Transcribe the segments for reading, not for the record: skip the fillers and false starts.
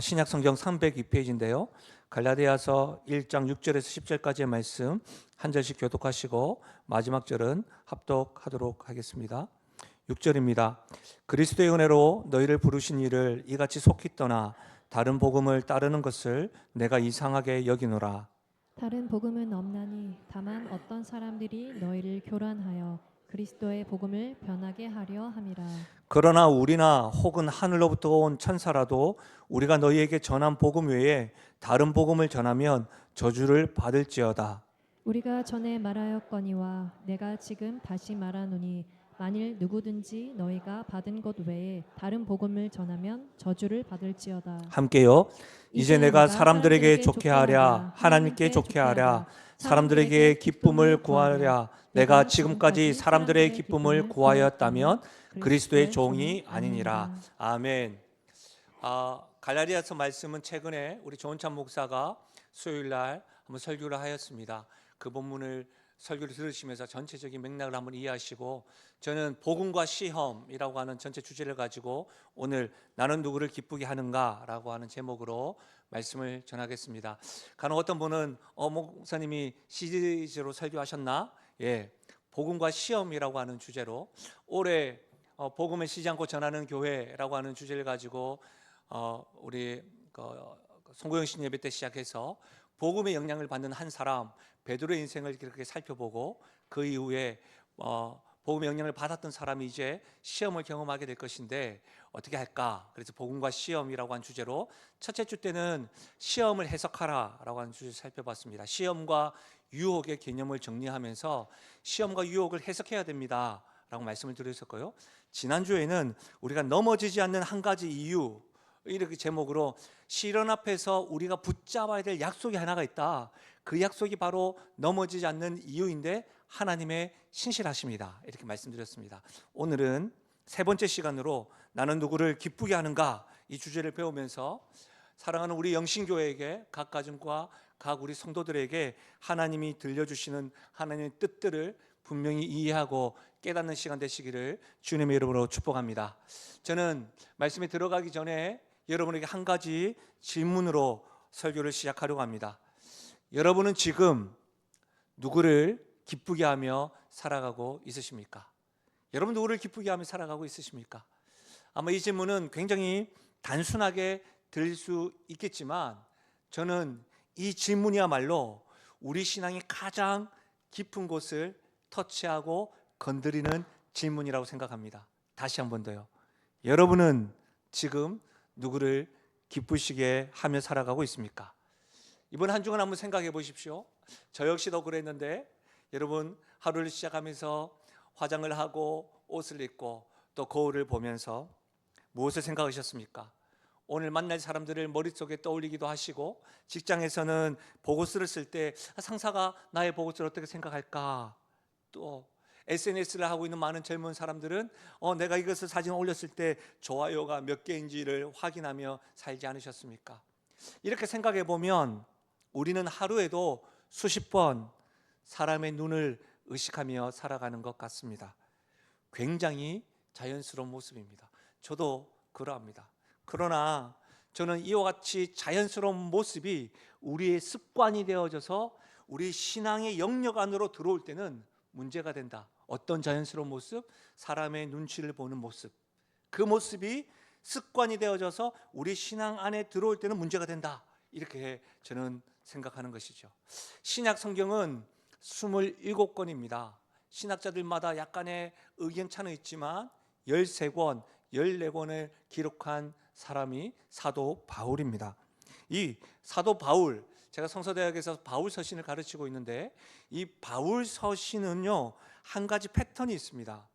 신약 성경 302페이지인데요. 갈라디아서 1장 6절에서 10절까지의 말씀 한 절씩 교독하시고 마지막 절은 합독하도록 하겠습니다. 6절입니다. 그리스도의 은혜로 너희를 부르신 이를 이같이 속히 떠나 다른 복음을 따르는 것을 내가 이상하게 여기노라. 다른 복음은 없나니 다만 어떤 사람들이 너희를 교란하여 그리스도의 복음을 변하게 하려 함이라. 그러나 우리나 혹은 하늘로부터 온 천사라도 우리가 너희에게 전한 복음 외에 다른 복음을 전하면 저주를 받을지어다. 우리가 전에 말하였거니와 내가 지금 다시 말하노니 만일 누구든지 너희가 받은 것 외에 다른 복음을 전하면 저주를 받을지어다. 함께요. 이제 내가 사람들에게 좋게 하랴, 하나님께 좋게 하랴, 사람들에게 기쁨을 구하랴. 내가 지금까지 사람들의 기쁨을 구하였다면 그리스도의 종이 아니니라. 아멘. 갈라디아서 말씀은 최근에 우리 조은찬 목사가 수요일 날 한번 설교를 하였습니다. 그 본문을 설교를 들으시면서 전체적인 맥락을 한번 이해하시고, 저는 복음과 시험이라고 하는 전체 주제를 가지고 오늘 나는 누구를 기쁘게 하는가라고 하는 제목으로 말씀을 전하겠습니다. 간혹 어떤 분은 목사님이 시리즈로 설교하셨나? 예, 복음과 시험이라고 하는 주제로 올해 복음을 쉬지 않고 전하는 교회라고 하는 주제를 가지고 우리 송고영 신 예배 때 시작해서 복음의 영향을 받는 한 사람 베드로의 인생을 그렇게 살펴보고, 그 이후에 복음의 영향을 받았던 사람이 이제 시험을 경험하게 될 것인데 어떻게 할까? 그래서 복음과 시험이라고 하는 주제로 첫째 주 때는 시험을 해석하라라고 하는 주제를 살펴봤습니다. 시험과 유혹의 개념을 정리하면서 시험과 유혹을 해석해야 됩니다 라고 말씀을 드렸었고요. 지난주에는 우리가 넘어지지 않는 한 가지 이유, 이렇게 제목으로 시련 앞에서 우리가 붙잡아야 될 약속이 하나가 있다. 그 약속이 바로 넘어지지 않는 이유인데 하나님의 신실하심이다, 이렇게 말씀드렸습니다. 오늘은 세 번째 시간으로 나는 누구를 기쁘게 하는가, 이 주제를 배우면서 사랑하는 우리 영신교회에게, 각 가정과 각 우리 성도들에게 하나님이 들려주시는 하나님의 뜻들을 분명히 이해하고 깨닫는 시간 되시기를 주님의 이름으로 축복합니다. 저는 말씀에 들어가기 전에 여러분에게 한 가지 질문으로 설교를 시작하려고 합니다. 여러분은 지금 누구를 기쁘게 하며 살아가고 있으십니까? 여러분 누구를 기쁘게 하며 살아가고 있으십니까? 아마 이 질문은 굉장히 단순하게 들릴 수 있겠지만 저는 이 질문이야말로 우리 신앙의 가장 깊은 곳을 터치하고 건드리는 질문이라고 생각합니다. 다시 한 번 더요. 여러분은 지금 누구를 기쁘시게 하며 살아가고 있습니까? 이번 한 주간 한번 생각해 보십시오. 저 역시도 그랬는데, 여러분 하루를 시작하면서 화장을 하고 옷을 입고 또 거울을 보면서 무엇을 생각하셨습니까? 오늘 만날 사람들을 머릿속에 떠올리기도 하시고, 직장에서는 보고서를 쓸 때 상사가 나의 보고서를 어떻게 생각할까, 또 SNS를 하고 있는 많은 젊은 사람들은 내가 이것을 사진을 올렸을 때 좋아요가 몇 개인지를 확인하며 살지 않으셨습니까? 이렇게 생각해 보면 우리는 하루에도 수십 번 사람의 눈을 의식하며 살아가는 것 같습니다. 굉장히 자연스러운 모습입니다. 저도 그러합니다. 그러나 저는 이와 같이 자연스러운 모습이 우리의 습관이 되어져서 우리 신앙의 영역 안으로 들어올 때는 문제가 된다. 어떤 자연스러운 모습? 사람의 눈치를 보는 모습. 그 모습이 습관이 되어져서 우리 신앙 안에 들어올 때는 문제가 된다. 이렇게 저는 생각하는 것이죠. 신약 성경은 27권입니다. 신학자들마다 약간의 의견차는 있지만 13권, 14권을 기록한 사람이 사도 바울입니다. 이 사도 바울, 제가 성서대학에서 바울 서신을 가르치고 있는데 이 바울 서신은요, 한 가지 패턴이 있습니다.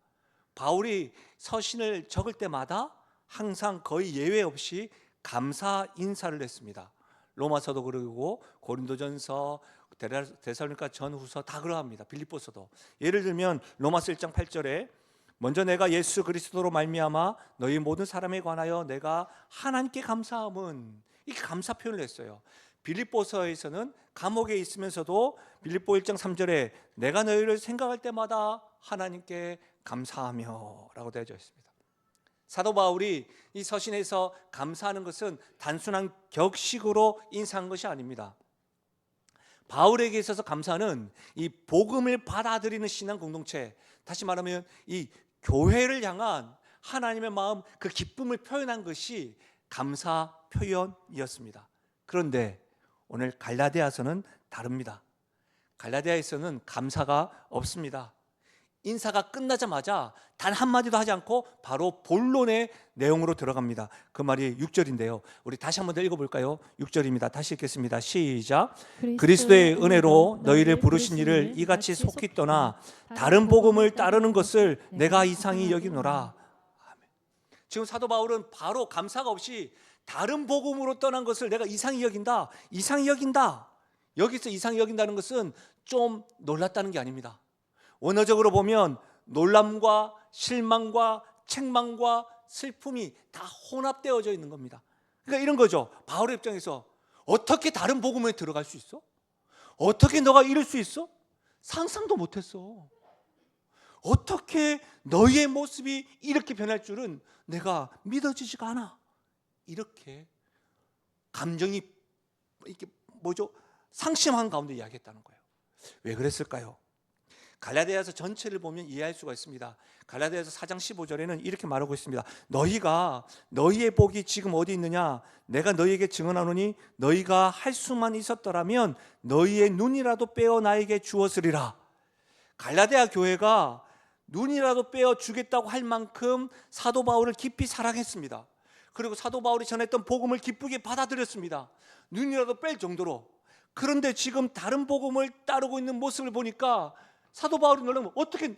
바울이 서신을 적을 때마다 항상 거의 예외 없이 감사 인사를 했습니다. 로마서도 그러고 고린도전서, 데살로니가 전후서 다 그러합니다. 빌립보서도. 예를 들면 로마서 1장 8절에 먼저 내가 예수 그리스도로 말미암아 너희 모든 사람에 관하여 내가 하나님께 감사함은, 이 감사 표현을 했어요. 빌립보서에서는 감옥에 있으면서도 빌립보 1장 3절에 내가 너희를 생각할 때마다 하나님께 감사하며 라고 되어져 있습니다. 사도 바울이 이 서신에서 감사하는 것은 단순한 격식으로 인사한 것이 아닙니다. 바울에게 있어서 감사는 이 복음을 받아들이는 신앙 공동체, 다시 말하면 이 교회를 향한 하나님의 마음, 그 기쁨을 표현한 것이 감사 표현이었습니다. 그런데 오늘 갈라디아서는 다릅니다. 갈라디아에서는 감사가 없습니다. 인사가 끝나자마자 단 한마디도 하지 않고 바로 본론의 내용으로 들어갑니다. 그 말이 6절인데요. 우리 다시 한번 더 읽어볼까요? 6절입니다. 다시 읽겠습니다. 시작. 그리스도의 은혜로 너희를 부르신 이를 이같이 속히 떠나 다른 복음을 따르는 것을 내가 이상히 여기노라. 아멘. 지금 사도 바울은 바로 감사가 없이 다른 복음으로 떠난 것을 내가 이상히 여긴다. 이상히 여긴다. 여기서 이상히 여긴다는 것은 좀 놀랐다는 게 아닙니다. 원어적으로 보면 놀람과 실망과 책망과 슬픔이 다 혼합되어져 있는 겁니다. 그러니까 이런 거죠. 바울의 입장에서 어떻게 다른 복음에 들어갈 수 있어? 어떻게 너가 이럴 수 있어? 상상도 못했어. 어떻게 너희의 모습이 이렇게 변할 줄은 내가 믿어지지가 않아. 이렇게 감정이 이렇게 상심한 가운데 이야기했다는 거예요. 왜 그랬을까요? 갈라디아서 전체를 보면 이해할 수가 있습니다. 갈라디아서 4장 15절에는 이렇게 말하고 있습니다. 너희의 복이 지금 어디 있느냐? 내가 너희에게 증언하노니 너희가 할 수만 있었더라면 너희의 눈이라도 빼어 나에게 주었으리라. 갈라디아 교회가 눈이라도 빼어 주겠다고 할 만큼 사도 바울을 깊이 사랑했습니다. 그리고 사도 바울이 전했던 복음을 기쁘게 받아들였습니다. 눈이라도 뺄 정도로. 그런데 지금 다른 복음을 따르고 있는 모습을 보니까 사도 바울이 놀라면 어떻게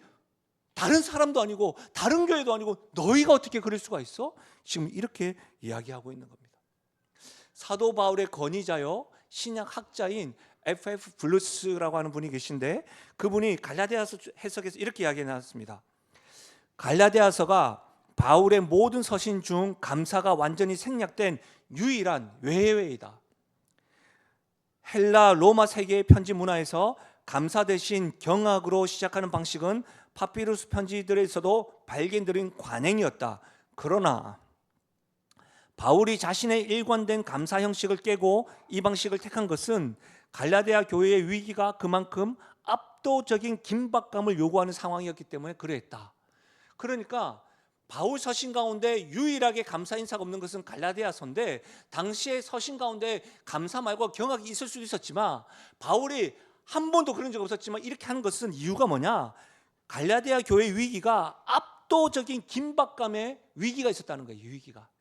다른 사람도 아니고 다른 교회도 아니고 너희가 어떻게 그럴 수가 있어? 지금 이렇게 이야기하고 있는 겁니다. 사도 바울의 권위자요 신약 학자인 F.F. 블루스라고 하는 분이 계신데 그분이 갈라디아서 해석에서 이렇게 이야기해 놨습니다. 갈라디아서가 바울의 모든 서신 중 감사가 완전히 생략된 유일한 외회이다. 헬라 로마 세계의 편지 문화에서 감사 대신 경악으로 시작하는 방식은 파피루스 편지들에서도 발견된 관행이었다. 그러나 바울이 자신의 일관된 감사 형식을 깨고 이 방식을 택한 것은 갈라디아 교회의 위기가 그만큼 압도적인 긴박감을 요구하는 상황이었기 때문에 그랬다. 그러니까 바울 서신 가운데 유일하게 감사 인사가 없는 것은 갈라디아서인데 당시의 서신 가운데 감사 말고 경악이 있을 수도 있었지만 바울이 한 번도 그런 적 없었지만 이렇게 하는 것은 이유가 뭐냐? 갈라디아 교회 위기가 압도적인 긴박감의 위기가 있었다는 거예요.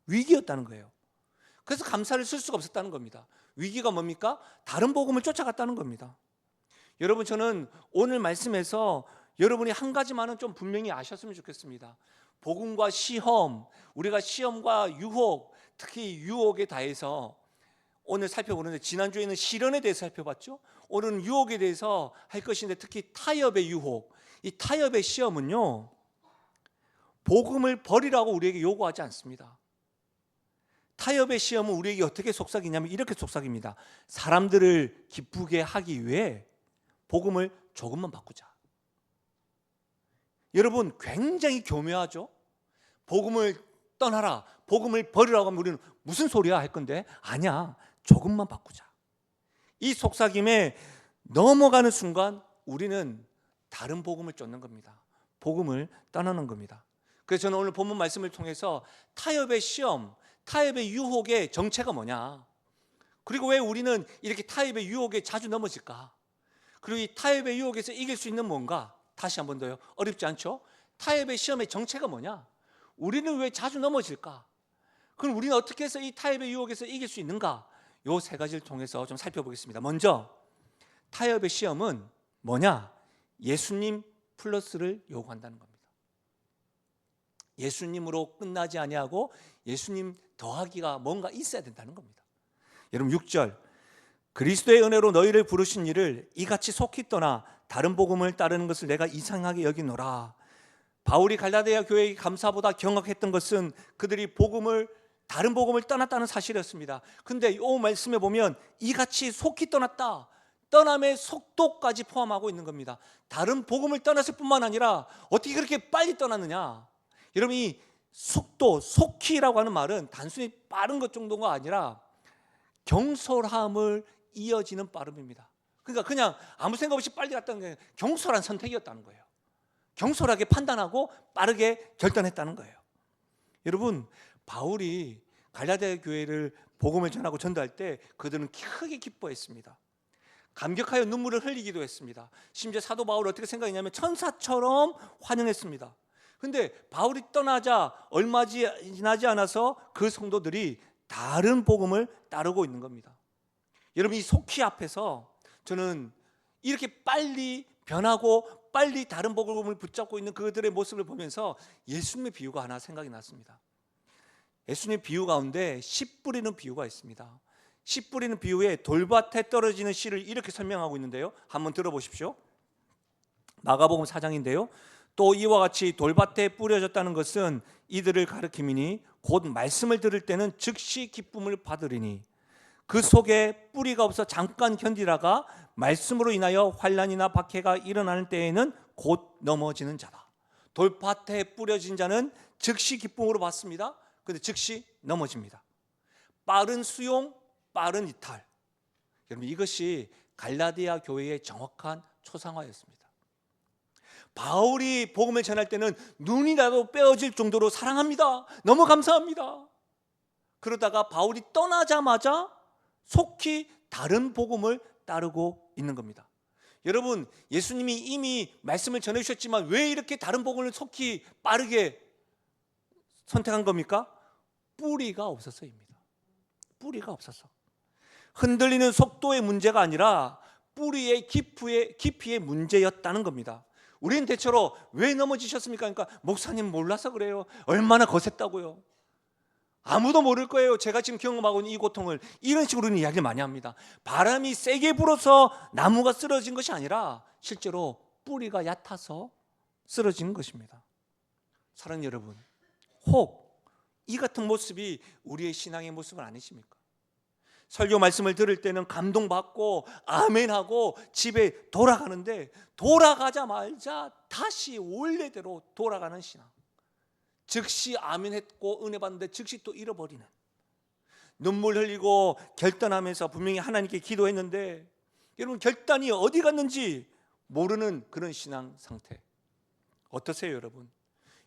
위기였다는 거예요. 그래서 감사를 쓸 수가 없었다는 겁니다. 위기가 뭡니까? 다른 복음을 쫓아갔다는 겁니다. 여러분, 저는 오늘 말씀에서 여러분이 한 가지만은 좀 분명히 아셨으면 좋겠습니다. 복음과 시험, 우리가 시험과 유혹, 특히 유혹에 대해서 오늘 살펴보는데 지난주에는 시련에 대해서 살펴봤죠. 오늘은 유혹에 대해서 할 것인데 특히 타협의 유혹, 이 타협의 시험은요 복음을 버리라고 우리에게 요구하지 않습니다. 타협의 시험은 우리에게 어떻게 속삭이냐면 이렇게 속삭입니다. 사람들을 기쁘게 하기 위해 복음을 조금만 바꾸자. 여러분, 굉장히 교묘하죠. 복음을 떠나라, 복음을 버리라고 하면 우리는 무슨 소리야 할 건데 아니야, 조금만 바꾸자. 이 속삭임에 넘어가는 순간 우리는 다른 복음을 쫓는 겁니다. 복음을 떠나는 겁니다. 그래서 저는 오늘 본문 말씀을 통해서 타협의 시험, 타협의 유혹의 정체가 뭐냐, 그리고 왜 우리는 이렇게 타협의 유혹에 자주 넘어질까, 그리고 이 타협의 유혹에서 이길 수 있는 뭔가, 다시 한 번 더요, 어렵지 않죠? 타협의 시험의 정체가 뭐냐, 우리는 왜 자주 넘어질까, 그럼 우리는 어떻게 해서 이 타협의 유혹에서 이길 수 있는가, 요 세 가지를 통해서 좀 살펴보겠습니다. 먼저 타협의 시험은 뭐냐? 예수님 플러스를 요구한다는 겁니다. 예수님으로 끝나지 아니하고 예수님 더하기가 뭔가 있어야 된다는 겁니다. 여러분 6절, 그리스도의 은혜로 너희를 부르신 이를 이같이 속히 떠나 다른 복음을 따르는 것을 내가 이상하게 여기노라. 바울이 갈라디아 교회의 감사보다 경악했던 것은 그들이 다른 복음을 떠났다는 사실이었습니다. 근데 이 말씀에 보면 이같이 속히 떠났다, 떠남의 속도까지 포함하고 있는 겁니다. 다른 복음을 떠났을 뿐만 아니라 어떻게 그렇게 빨리 떠났느냐. 여러분, 이 속도, 속히라고 하는 말은 단순히 빠른 것 정도가 아니라 경솔함을 이어지는 빠름입니다. 그러니까 그냥 아무 생각 없이 빨리 갔다는 게 경솔한 선택이었다는 거예요. 경솔하게 판단하고 빠르게 결단했다는 거예요. 여러분, 바울이 갈라디아 교회를 복음을 전하고 전도할 때 그들은 크게 기뻐했습니다. 감격하여 눈물을 흘리기도 했습니다. 심지어 사도 바울을 어떻게 생각했냐면 천사처럼 환영했습니다. 근데 바울이 떠나자 얼마 지나지 않아서 그 성도들이 다른 복음을 따르고 있는 겁니다. 여러분, 이 속히 앞에서 저는 이렇게 빨리 변하고 빨리 다른 복음을 붙잡고 있는 그들의 모습을 보면서 예수님의 비유가 하나 생각이 났습니다. 예수님의 비유 가운데 씨 뿌리는 비유가 있습니다. 씨 뿌리는 비유에 돌밭에 떨어지는 씨를 이렇게 설명하고 있는데요, 한번 들어보십시오. 마가복음 4장인데요. 또 이와 같이 돌밭에 뿌려졌다는 것은 이들을 가리킴이니 곧 말씀을 들을 때는 즉시 기쁨을 받으리니 그 속에 뿌리가 없어 잠깐 견디다가 말씀으로 인하여 환난이나 박해가 일어나는 때에는 곧 넘어지는 자다. 돌밭에 뿌려진 자는 즉시 기쁨으로 받습니다. 그런데 즉시 넘어집니다. 빠른 수용, 빠른 이탈. 여러분, 이것이 갈라디아 교회의 정확한 초상화였습니다. 바울이 복음을 전할 때는 눈이 나도 빼어질 정도로 사랑합니다, 너무 감사합니다. 그러다가 바울이 떠나자마자 속히 다른 복음을 따르고 있는 겁니다. 여러분, 예수님이 이미 말씀을 전해주셨지만 왜 이렇게 다른 복음을 속히 빠르게 선택한 겁니까? 뿌리가 없어서입니다. 뿌리가 없어서. 흔들리는 속도의 문제가 아니라 뿌리의 깊이의 문제였다는 겁니다. 우리는 대체로 왜 넘어지셨습니까? 그러니까 목사님 몰라서 그래요. 얼마나 거셌다고요. 아무도 모를 거예요. 제가 지금 경험하고 있는 이 고통을. 이런 식으로 우리는 이야기를 많이 합니다. 바람이 세게 불어서 나무가 쓰러진 것이 아니라 실제로 뿌리가 얕아서 쓰러진 것입니다. 사랑하는 여러분, 혹 이 같은 모습이 우리의 신앙의 모습은 아니십니까? 설교 말씀을 들을 때는 감동받고 아멘하고 집에 돌아가는데 돌아가자마자 다시 원래대로 돌아가는 신앙. 즉시 아멘했고 은혜 받는데 즉시 또 잃어버리는, 눈물 흘리고 결단하면서 분명히 하나님께 기도했는데 여러분 결단이 어디 갔는지 모르는 그런 신앙 상태. 어떠세요 여러분?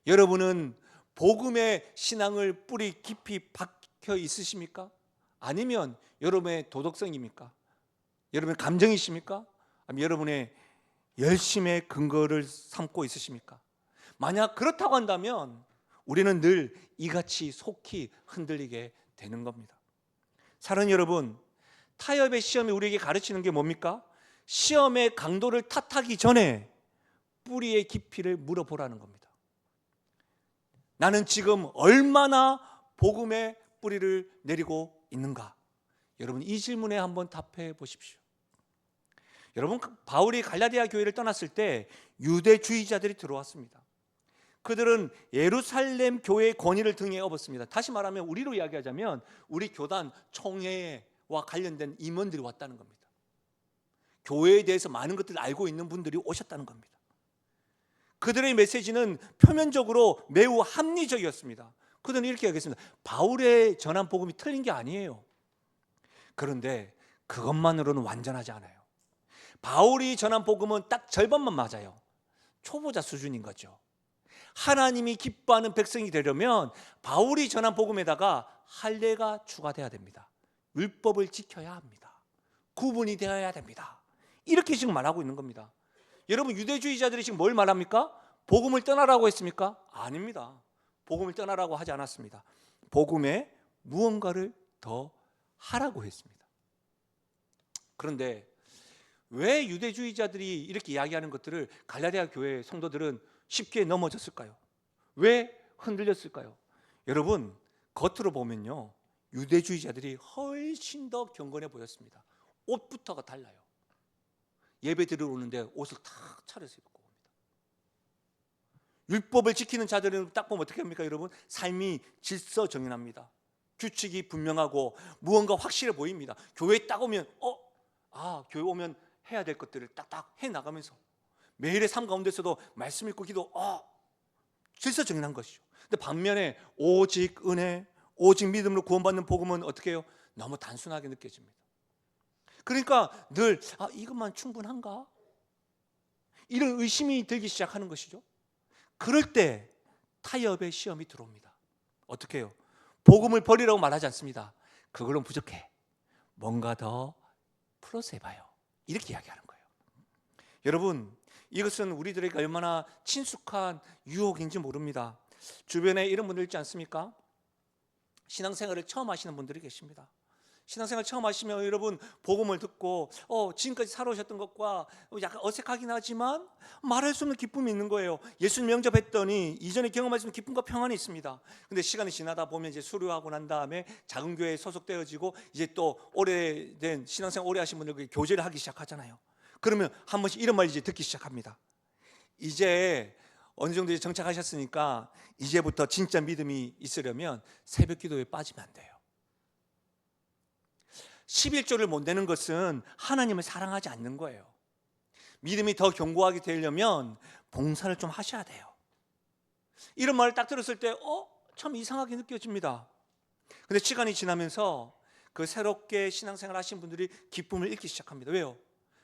여러분은 복음의 신앙을 뿌리 깊이 박혀 있으십니까? 아니면 여러분의 도덕성입니까? 여러분의 감정이십니까? 아니면 여러분의 열심의 근거를 삼고 있으십니까? 만약 그렇다고 한다면 우리는 늘 이같이 속히 흔들리게 되는 겁니다. 사랑하는 여러분, 타협의 시험이 우리에게 가르치는 게 뭡니까? 시험의 강도를 탓하기 전에 뿌리의 깊이를 물어보라는 겁니다. 나는 지금 얼마나 복음의 뿌리를 내리고 있는가? 여러분, 이 질문에 한번 답해 보십시오. 여러분, 바울이 갈라디아 교회를 떠났을 때 유대주의자들이 들어왔습니다. 그들은 예루살렘 교회의 권위를 등에 업었습니다. 다시 말하면 우리로 이야기하자면 우리 교단 총회와 관련된 임원들이 왔다는 겁니다. 교회에 대해서 많은 것들을 알고 있는 분들이 오셨다는 겁니다. 그들의 메시지는 표면적으로 매우 합리적이었습니다. 그들은 이렇게 얘기했습니다. 바울의 전한 복음이 틀린 게 아니에요. 그런데 그것만으로는 완전하지 않아요. 바울이 전한 복음은 딱 절반만 맞아요. 초보자 수준인 거죠. 하나님이 기뻐하는 백성이 되려면 바울이 전한 복음에다가 할례가 추가돼야 됩니다. 율법을 지켜야 합니다. 구분이 되어야 됩니다. 이렇게 지금 말하고 있는 겁니다. 여러분, 유대주의자들이 지금 뭘 말합니까? 복음을 떠나라고 했습니까? 아닙니다. 복음을 떠나라고 하지 않았습니다. 복음에 무언가를 더 하라고 했습니다. 그런데 왜 유대주의자들이 이렇게 이야기하는 것들을 갈라디아 교회 성도들은 쉽게 넘어졌을까요? 왜 흔들렸을까요? 여러분, 겉으로 보면요, 유대주의자들이 훨씬 더 경건해 보였습니다. 옷부터가 달라요. 예배 드리러 오는데 옷을 탁 차려서 입고 옵니다. 율법을 지키는 자들은 딱 보면 어떻게 합니까 여러분? 삶이 질서정연합니다. 규칙이 분명하고 무언가 확실해 보입니다. 교회에 딱 오면 교회 오면 해야 될 것들을 딱딱 해나가면서 매일의 삶 가운데서도 말씀 읽고 기도 질서정연한 것이죠. 근데 반면에 오직 은혜, 오직 믿음으로 구원받는 복음은 어떻게 해요? 너무 단순하게 느껴집니다. 그러니까 늘 이것만 충분한가? 이런 의심이 들기 시작하는 것이죠. 그럴 때 타협의 시험이 들어옵니다. 어떻게 해요? 복음을 버리라고 말하지 않습니다. 그걸로 부족해. 뭔가 더 플러스 해봐요. 이렇게 이야기하는 거예요. 여러분, 이것은 우리들에게 얼마나 친숙한 유혹인지 모릅니다. 주변에 이런 분들 있지 않습니까? 신앙생활을 처음 하시는 분들이 계십니다. 신앙생활 처음 하시면 여러분 복음을 듣고 지금까지 살아오셨던 것과 약간 어색하긴 하지만 말할 수 없는 기쁨이 있는 거예요. 예수님 영접했더니 이전에 경험할 수 있는 기쁨과 평안이 있습니다. 근데 시간이 지나다 보면 이제 수료하고 난 다음에 작은 교회에 소속되어지고 이제 또 오래된 신앙생활 오래 하신 분들 교제를 하기 시작하잖아요. 그러면 한 번씩 이런 말 이제 듣기 시작합니다. 이제 어느 정도 정착하셨으니까 이제부터 진짜 믿음이 있으려면 새벽 기도에 빠지면 안 돼요. 11조를 못 내는 것은 하나님을 사랑하지 않는 거예요. 믿음이 더 견고하게 되려면 봉사를 좀 하셔야 돼요. 이런 말을 딱 들었을 때 참 이상하게 느껴집니다. 근데 시간이 지나면서 그 새롭게 신앙생활 하신 분들이 기쁨을 잃기 시작합니다. 왜요?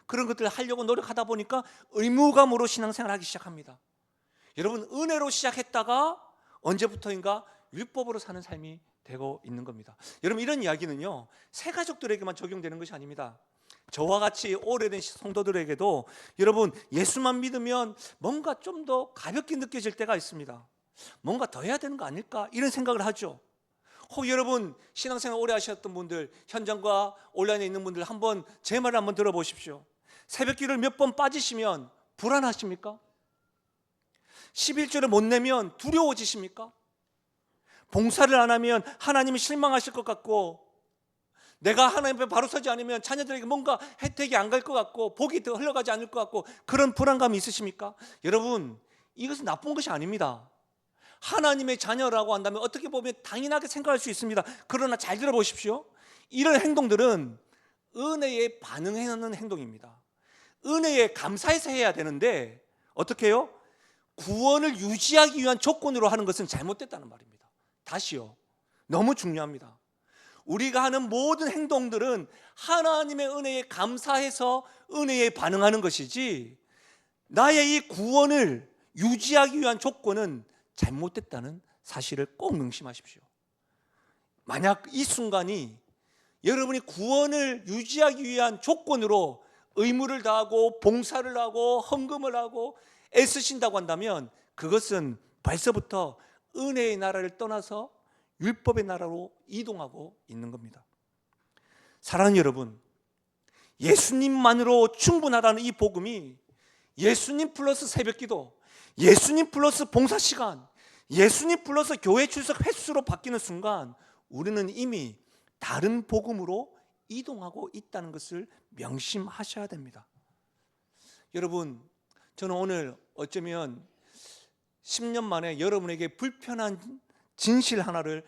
그런 것들을 하려고 노력하다 보니까 의무감으로 신앙생활을 하기 시작합니다. 여러분, 은혜로 시작했다가 언제부터인가 율법으로 사는 삶이 되고 있는 겁니다. 여러분, 이런 이야기는요 새 가족들에게만 적용되는 것이 아닙니다. 저와 같이 오래된 성도들에게도 여러분 예수만 믿으면 뭔가 좀 더 가볍게 느껴질 때가 있습니다. 뭔가 더 해야 되는 거 아닐까 이런 생각을 하죠. 혹 여러분 신앙생활 오래 하셨던 분들, 현장과 온라인에 있는 분들 한번 제 말을 한번 들어보십시오. 새벽기를 몇 번 빠지시면 불안하십니까? 11조를 못 내면 두려워지십니까? 봉사를 안 하면 하나님이 실망하실 것 같고, 내가 하나님 앞에 바로 서지 않으면 자녀들에게 뭔가 혜택이 안 갈 것 같고 복이 더 흘러가지 않을 것 같고, 그런 불안감이 있으십니까? 여러분, 이것은 나쁜 것이 아닙니다. 하나님의 자녀라고 한다면 어떻게 보면 당연하게 생각할 수 있습니다. 그러나 잘 들어보십시오. 이런 행동들은 은혜에 반응하는 행동입니다. 은혜에 감사해서 해야 되는데 어떻게 해요? 구원을 유지하기 위한 조건으로 하는 것은 잘못됐다는 말입니다. 다시요, 너무 중요합니다. 우리가 하는 모든 행동들은 하나님의 은혜에 감사해서 은혜에 반응하는 것이지, 나의 이 구원을 유지하기 위한 조건은 잘못됐다는 사실을 꼭 명심하십시오. 만약 이 순간이 여러분이 구원을 유지하기 위한 조건으로 의무를 다하고 봉사를 하고 헌금을 하고 애쓰신다고 한다면 그것은 벌써부터 은혜의 나라를 떠나서 율법의 나라로 이동하고 있는 겁니다. 사랑하는 여러분, 예수님만으로 충분하다는 이 복음이 예수님 플러스 새벽기도, 예수님 플러스 봉사시간, 예수님 플러스 교회 출석 횟수로 바뀌는 순간 우리는 이미 다른 복음으로 이동하고 있다는 것을 명심하셔야 됩니다. 여러분, 저는 오늘 어쩌면 10년 만에 여러분에게 불편한 진실 하나를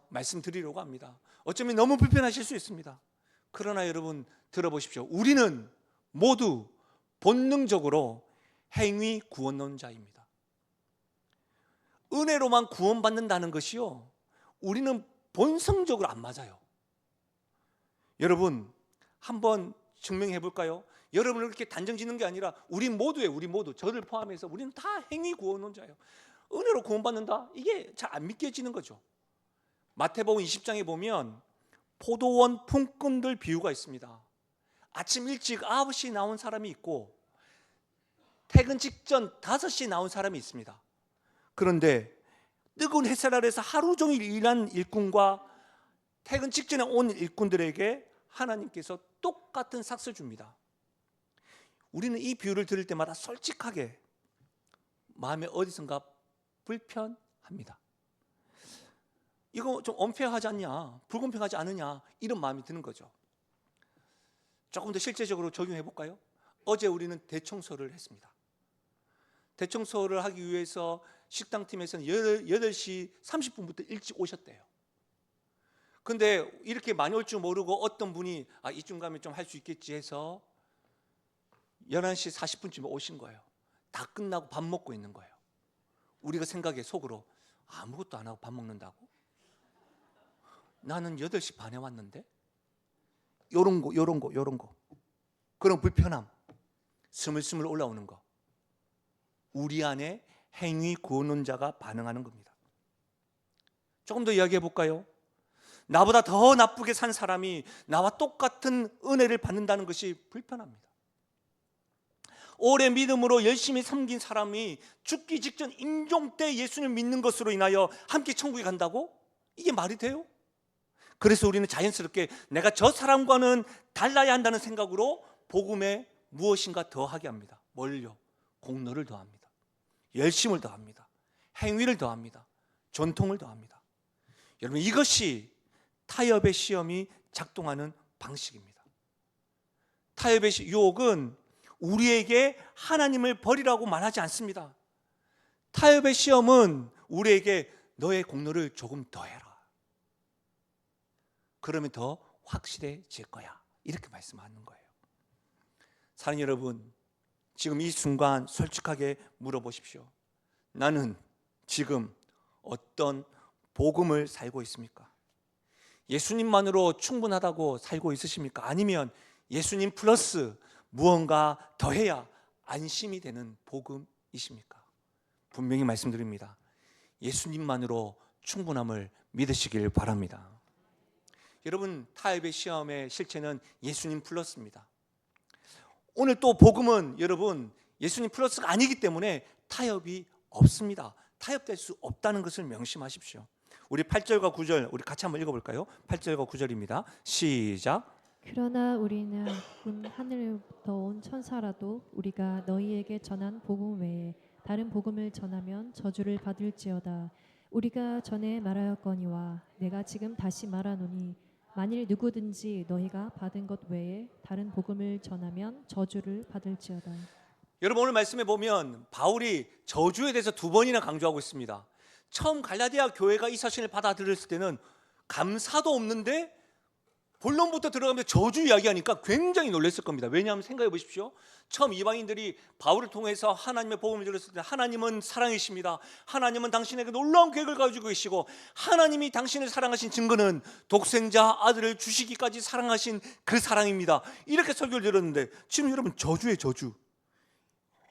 말씀드리려고 합니다. 어쩌면 너무 불편하실 수 있습니다. 그러나 여러분 들어보십시오. 우리는 모두 본능적으로 행위 구원론자입니다. 은혜로만 구원받는다는 것이요, 우리는 본성적으로 안 맞아요. 여러분 한번 증명해 볼까요? 여러분을 이렇게 단정 짓는 게 아니라 우리 모두예요. 우리 모두, 저를 포함해서 우리는 다 행위 구원론자예요. 은혜로 구원받는다? 이게 잘 안 믿겨지는 거죠. 마태복음 20장에 보면 포도원 품꾼들 비유가 있습니다. 아침 일찍 9시에 나온 사람이 있고 퇴근 직전 5시에 나온 사람이 있습니다. 그런데 뜨거운 햇살 아래서 하루 종일 일한 일꾼과 퇴근 직전에 온 일꾼들에게 하나님께서 똑같은 삭스를 줍니다. 우리는 이 비유를 들을 때마다 솔직하게 마음에 어디선가 불편합니다. 이거 좀 언페어하지 않냐, 불공평하지 않느냐, 이런 마음이 드는 거죠. 조금 더 실제적으로 적용해 볼까요? 어제 우리는 대청소를 했습니다. 대청소를 하기 위해서 식당팀에서는 8시 30분부터 일찍 오셨대요. 근데 이렇게 많이 올 줄 모르고 어떤 분이 이쯤 가면 좀 할 수 있겠지 해서 11시 40분쯤에 오신 거예요. 다 끝나고 밥 먹고 있는 거예요. 우리가 생각에 속으로 아무것도 안 하고 밥 먹는다고? 나는 8시 반에 왔는데? 요런 거. 그런 불편함, 스물스물 올라오는 거. 우리 안에 행위 구원론자가 반응하는 겁니다. 조금 더 이야기해 볼까요? 나보다 더 나쁘게 산 사람이 나와 똑같은 은혜를 받는다는 것이 불편합니다. 오래 믿음으로 열심히 섬긴 사람이 죽기 직전 임종 때 예수님을 믿는 것으로 인하여 함께 천국에 간다고? 이게 말이 돼요? 그래서 우리는 자연스럽게 내가 저 사람과는 달라야 한다는 생각으로 복음에 무엇인가 더하게 합니다. 뭘요? 공로를 더합니다. 열심을 더합니다. 행위를 더합니다. 전통을 더합니다. 여러분, 이것이 타협의 시험이 작동하는 방식입니다. 타협의 유혹은 우리에게 하나님을 버리라고 말하지 않습니다. 타협의 시험은 우리에게 너의 공로를 조금 더해라. 그러면 더 확실해질 거야. 이렇게 말씀하는 거예요. 사랑하는 여러분, 지금 이 순간 솔직하게 물어보십시오. 나는 지금 어떤 복음을 살고 있습니까? 예수님만으로 충분하다고 살고 있으십니까? 아니면 예수님 플러스 무언가 더해야 안심이 되는 복음이십니까? 분명히 말씀드립니다. 예수님만으로 충분함을 믿으시길 바랍니다. 여러분, 타협의 시험의 실체는 예수님 플러스입니다. 오늘 또 복음은 여러분 예수님 플러스가 아니기 때문에 타협이 없습니다. 타협될 수 없다는 것을 명심하십시오. 우리 8절과 9절 우리 같이 한번 읽어볼까요? 8절과 9절입니다. 시작. 그러나 우리는 군 하늘로부터 온 천사라도 우리가 너희에게 전한 복음 외에 다른 복음을 전하면 저주를 받을지어다. 우리가 전에 말하였거니와 내가 지금 다시 말하노니 만일 누구든지 너희가 받은 것 외에 다른 복음을 전하면 저주를 받을지어다. 여러분, 오늘 말씀에 보면 바울이 저주에 대해서 2번이나 강조하고 있습니다. 처음 갈라디아 교회가 이 사실을 받아들였을 때는 감사도 없는데 본론부터 들어가면서 저주 이야기하니까 굉장히 놀랐을 겁니다. 왜냐하면 생각해 보십시오. 처음 이방인들이 바울을 통해서 하나님의 복음을 들었을 때 하나님은 사랑이십니다. 하나님은 당신에게 놀라운 계획을 가지고 계시고 하나님이 당신을 사랑하신 증거는 독생자 아들을 주시기까지 사랑하신 그 사랑입니다. 이렇게 설교를 들었는데 지금 여러분 저주예요, 저주.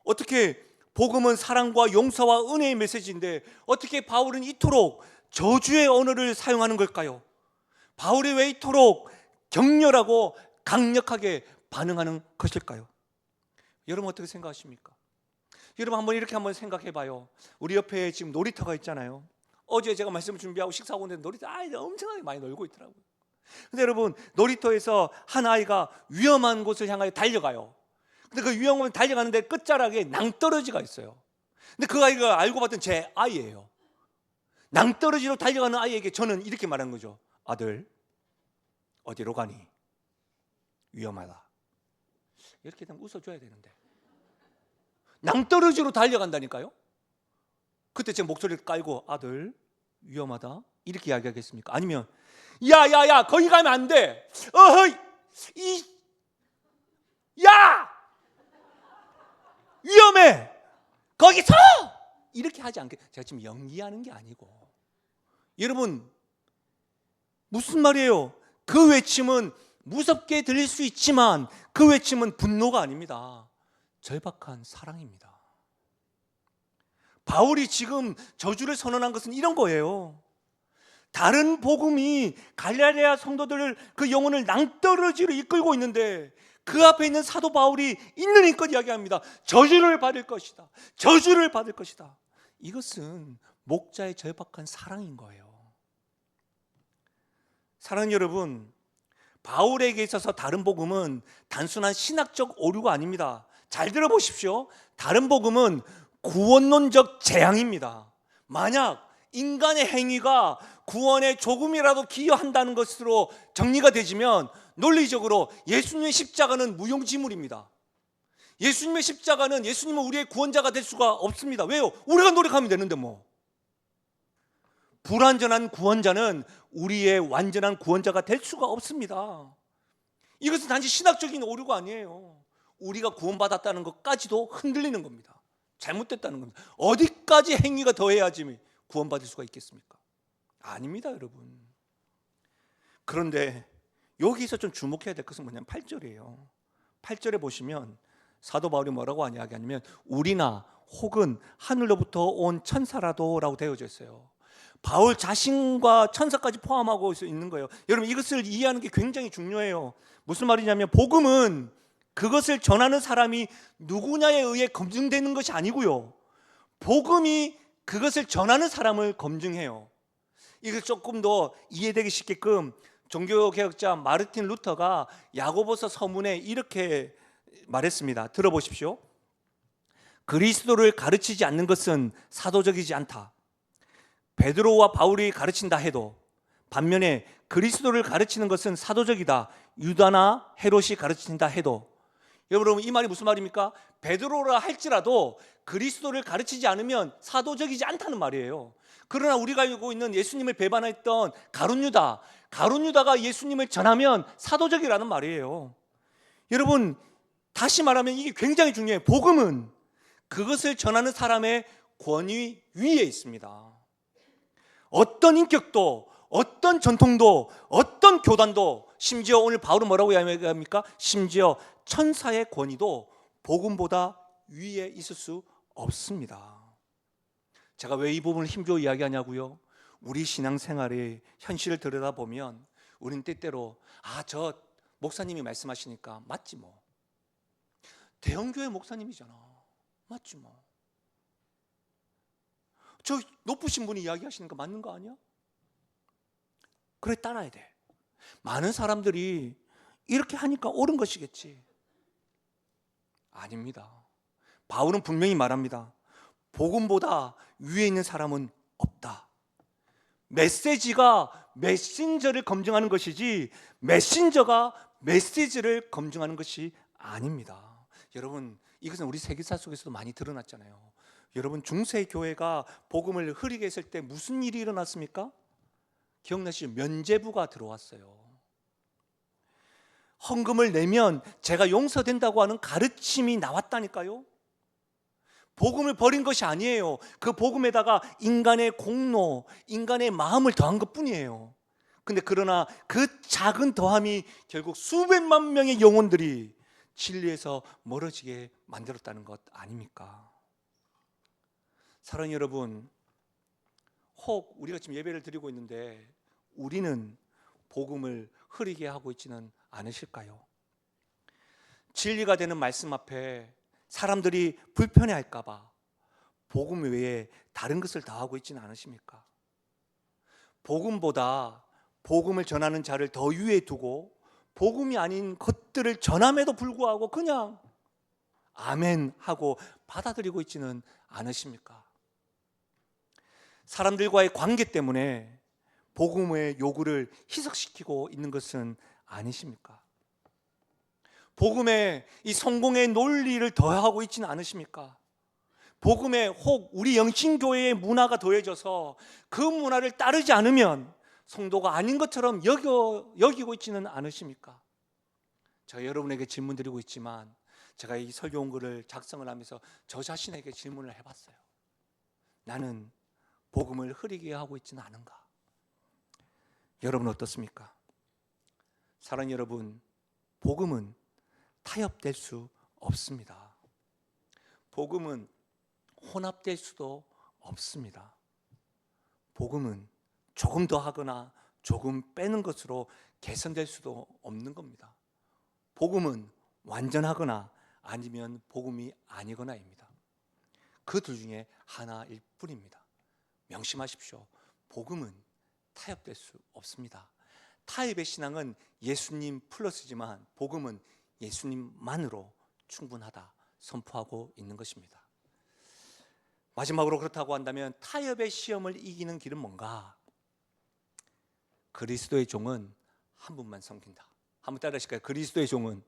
어떻게 복음은 사랑과 용서와 은혜의 메시지인데 어떻게 바울은 이토록 저주의 언어를 사용하는 걸까요? 바울이 왜 이토록 격렬하고 강력하게 반응하는 것일까요? 여러분 어떻게 생각하십니까? 여러분 한번 생각해 봐요. 우리 옆에 지금 놀이터가 있잖아요. 어제 제가 말씀을 준비하고 식사하고 있는데 놀이터 아이들 엄청나게 많이 놀고 있더라고요. 근데 여러분 놀이터에서 한 아이가 위험한 곳을 향하여 달려가요. 근데 그 위험을 달려가는데 끝자락에 낭떠러지가 있어요. 근데 그 아이가 알고 봤더니 제 아이예요. 낭떠러지로 달려가는 아이에게 저는 이렇게 말한 거죠. 아들, 어디로 가니? 위험하다. 이렇게 되면 웃어줘야 되는데 낭떠러지로 달려간다니까요. 그때 제 목소리를 깔고 아들 위험하다 이렇게 이야기하겠습니까? 아니면 야야야 거기 가면 안 돼. 어허이 야 위험해 거기서 이렇게 하지 않게. 제가 지금 연기하는 게 아니고 여러분 무슨 말이에요? 그 외침은 무섭게 들릴 수 있지만 그 외침은 분노가 아닙니다. 절박한 사랑입니다. 바울이 지금 저주를 선언한 것은 이런 거예요. 다른 복음이 갈라디아 성도들을 그 영혼을 낭떠러지로 이끌고 있는데 그 앞에 있는 사도 바울이 있는 힘껏 이야기합니다. 저주를 받을 것이다. 저주를 받을 것이다. 이것은 목자의 절박한 사랑인 거예요. 사랑하는 여러분, 바울에게 있어서 다른 복음은 단순한 신학적 오류가 아닙니다. 잘 들어보십시오. 다른 복음은 구원론적 재앙입니다. 만약 인간의 행위가 구원에 조금이라도 기여한다는 것으로 정리가 되지면 논리적으로 예수님의 십자가는 무용지물입니다. 예수님의 십자가는 예수님은 우리의 구원자가 될 수가 없습니다. 왜요? 우리가 노력하면 되는데 뭐. 불완전한 구원자는 우리의 완전한 구원자가 될 수가 없습니다. 이것은 단지 신학적인 오류가 아니에요. 우리가 구원받았다는 것까지도 흔들리는 겁니다. 잘못됐다는 겁니다. 어디까지 행위가 더해야지 구원받을 수가 있겠습니까? 아닙니다, 여러분. 그런데 여기서 좀 주목해야 될 것은 뭐냐면 8절이에요. 8절에 보시면 사도 바울이 뭐라고 이야기하냐면 우리나 혹은 하늘로부터 온 천사라도 라고 되어져 있어요. 바울 자신과 천사까지 포함하고 있는 거예요. 여러분, 이것을 이해하는 게 굉장히 중요해요. 무슨 말이냐면 복음은 그것을 전하는 사람이 누구냐에 의해 검증되는 것이 아니고요, 복음이 그것을 전하는 사람을 검증해요. 이걸 조금 더 이해되기 쉽게끔 종교개혁자 마르틴 루터가 야고보서 서문에 이렇게 말했습니다. 들어보십시오. 그리스도를 가르치지 않는 것은 사도적이지 않다. 베드로와 바울이 가르친다 해도 반면에 그리스도를 가르치는 것은 사도적이다. 유다나 헤롯이 가르친다 해도. 여러분, 이 말이 무슨 말입니까? 베드로라 할지라도 그리스도를 가르치지 않으면 사도적이지 않다는 말이에요. 그러나 우리가 알고 있는 예수님을 배반했던 가룟유다가 예수님을 전하면 사도적이라는 말이에요. 여러분, 다시 말하면 이게 굉장히 중요해요. 복음은 그것을 전하는 사람의 권위 위에 있습니다. 어떤 인격도, 어떤 전통도, 어떤 교단도, 심지어 오늘 바울은 뭐라고 이야기합니까? 심지어 천사의 권위도 복음보다 위에 있을 수 없습니다. 제가 왜 이 부분을 힘주어 이야기하냐고요? 우리 신앙생활의 현실을 들여다보면 우리는 때때로 저 목사님이 말씀하시니까 맞지 뭐. 대형교회 목사님이잖아. 맞지 뭐. 저 높으신 분이 이야기하시는 거 맞는 거 아니야? 그래, 따라야 돼. 많은 사람들이 이렇게 하니까 옳은 것이겠지. 아닙니다. 바울은 분명히 말합니다. 복음보다 위에 있는 사람은 없다. 메시지가 메신저를 검증하는 것이지 메신저가 메시지를 검증하는 것이 아닙니다. 여러분, 이것은 우리 세계사 속에서도 많이 드러났잖아요. 여러분, 중세 교회가 복음을 흐리게 했을 때 무슨 일이 일어났습니까? 기억나시죠? 면죄부가 들어왔어요. 헌금을 내면 제가 용서된다고 하는 가르침이 나왔다니까요. 복음을 버린 것이 아니에요. 그 복음에다가 인간의 공로, 인간의 마음을 더한 것뿐이에요. 근데 그러나 그 작은 더함이 결국 수백만 명의 영혼들이 진리에서 멀어지게 만들었다는 것 아닙니까? 사랑하는 여러분, 혹 우리가 지금 예배를 드리고 있는데 우리는 복음을 흐리게 하고 있지는 않으실까요? 진리가 되는 말씀 앞에 사람들이 불편해할까 봐 복음 외에 다른 것을 더하고 있지는 않으십니까? 복음보다 복음을 전하는 자를 더 위에 두고 복음이 아닌 것들을 전함에도 불구하고 그냥 아멘 하고 받아들이고 있지는 않으십니까? 사람들과의 관계 때문에 복음의 요구를 희석시키고 있는 것은 아니십니까? 복음에 이 성공의 논리를 더하고 있지는 않으십니까? 복음에 혹 우리 영신교회의 문화가 더해져서 그 문화를 따르지 않으면 성도가 아닌 것처럼 여기고 있지는 않으십니까? 제가 여러분에게 질문 드리고 있지만 제가 이 설교원글을 작성을 하면서 저 자신에게 질문을 해봤어요. 나는 복음을 흐리게 하고 있지는 않은가? 여러분 어떻습니까? 사랑하는 여러분, 복음은 타협될 수 없습니다. 복음은 혼합될 수도 없습니다. 복음은 조금 더 하거나 조금 빼는 것으로 개선될 수도 없는 겁니다. 복음은 완전하거나 아니면 복음이 아니거나입니다. 그 둘 중에 하나일 뿐입니다. 명심하십시오. 복음은 타협될 수 없습니다. 타협의 신앙은 예수님 플러스지만 복음은 예수님만으로 충분하다 선포하고 있는 것입니다. 마지막으로 그렇다고 한다면 타협의 시험을 이기는 길은 뭔가? 그리스도의 종은 한 분만 섬긴다. 한번 따라하실까요? 그리스도의 종은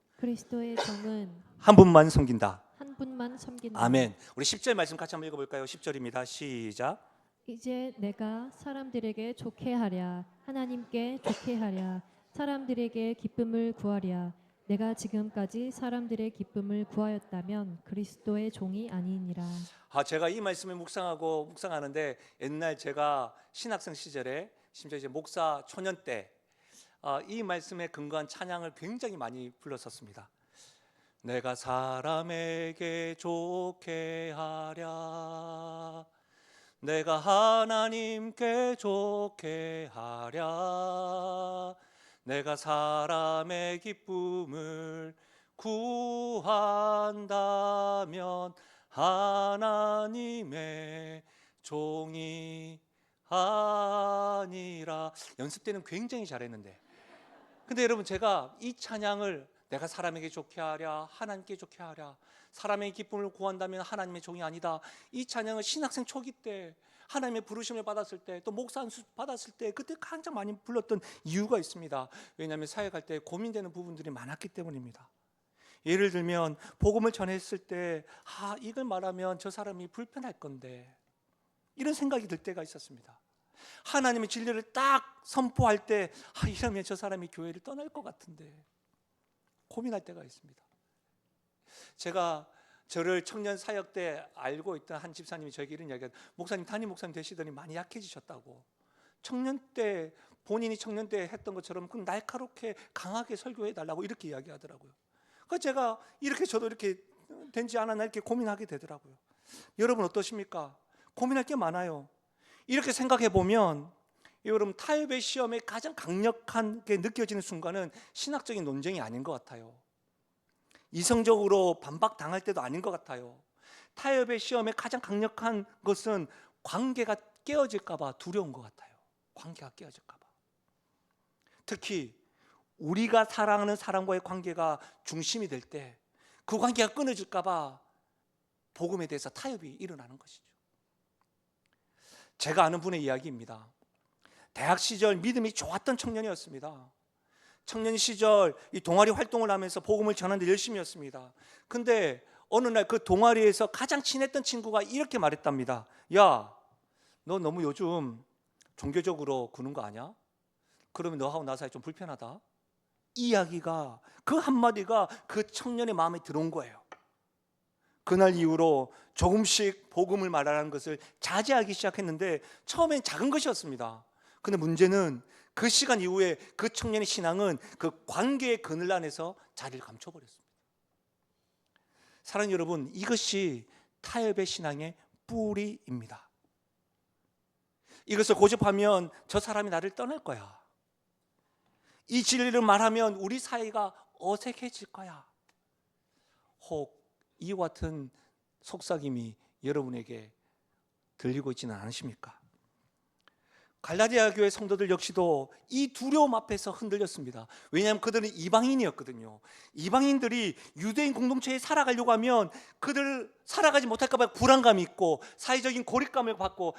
한 분만 섬긴다. 한 분만 섬긴다. 아멘. 우리 10절 말씀 같이 한번 읽어볼까요? 10절입니다. 시작. 이제 내가 사람들에게 좋게 하랴 하나님께 좋게 하랴 사람들에게 기쁨을 구하랴 내가 지금까지 사람들의 기쁨을 구하였다면 그리스도의 종이 아니니라. 제가 이 말씀을 묵상하는데 옛날 제가 신학생 시절에 심지어 이제 목사 초년 때 이 말씀에 근거한 찬양을 굉장히 많이 불렀었습니다. 내가 사람에게 좋게 하랴, 내가 하나님께 좋게 하랴, 내가 사람의 기쁨을 구한다면 하나님의 종이 아니라. 연습 때는 굉장히 잘했는데, 근데 여러분, 제가 이 찬양을 내가 사람에게 좋게 하랴, 하나님께 좋게 하랴, 사람의 기쁨을 구한다면 하나님의 종이 아니다, 이 찬양을 신학생 초기 때 하나님의 부르심을 받았을 때, 또 목사 안수 받았을 때, 그때 가장 많이 불렀던 이유가 있습니다. 왜냐하면 사역할 때 고민되는 부분들이 많았기 때문입니다. 예를 들면 복음을 전했을 때 이걸 말하면 저 사람이 불편할 건데, 이런 생각이 들 때가 있었습니다. 하나님의 진리를 딱 선포할 때 이러면 저 사람이 교회를 떠날 것 같은데 고민할 때가 있습니다. 제가 저를 청년 사역 때 알고 있던 한 집사님이 저에게 이런 이야기가, 목사님, 담임 목사님 되시더니 많이 약해지셨다고. 청년 때 본인이 청년 때 했던 것처럼 그 날카롭게 강하게 설교해 달라고 이렇게 이야기하더라고요. 그래서 제가 저도 이렇게 된지 않았나 이렇게 고민하게 되더라고요. 여러분 어떠십니까? 고민할 게 많아요. 이렇게 생각해 보면 여러분, 타협의 시험에 가장 강력하게 느껴지는 순간은 신학적인 논쟁이 아닌 것 같아요. 이성적으로 반박당할 때도 아닌 것 같아요. 타협의 시험에 가장 강력한 것은 관계가 깨어질까 봐 두려운 것 같아요. 관계가 깨어질까 봐. 특히 우리가 사랑하는 사람과의 관계가 중심이 될 때 그 관계가 끊어질까 봐 복음에 대해서 타협이 일어나는 것이죠. 제가 아는 분의 이야기입니다. 대학 시절 믿음이 좋았던 청년이었습니다. 청년 시절 이 동아리 활동을 하면서 복음을 전하는 데 열심히 했습니다. 근데 어느 날 그 동아리에서 가장 친했던 친구가 이렇게 말했답니다. 야, 너 너무 요즘 종교적으로 구는 거 아니야? 그러면 너하고 나 사이 좀 불편하다. 이 이야기가, 그 한마디가 그 청년의 마음에 들어온 거예요. 그날 이후로 조금씩 복음을 말하는 것을 자제하기 시작했는데, 처음엔 작은 것이었습니다. 근데 문제는 그 시간 이후에 그 청년의 신앙은 그 관계의 그늘 안에서 자리를 감춰버렸습니다. 사랑하는 여러분, 이것이 타협의 신앙의 뿌리입니다. 이것을 고집하면 저 사람이 나를 떠날 거야. 이 진리를 말하면 우리 사이가 어색해질 거야. 혹 이와 같은 속삭임이 여러분에게 들리고 있지는 않으십니까? 갈라디아 교회 성도들 역시도 이 두려움 앞에서 흔들렸습니다. 왜냐하면 그들은 이방인이었거든요. 이방인들이 유대인 공동체에 살아가려고 하면 그들 살아가지 못할까 봐 불안감이 있고 사회적인 고립감을 받고,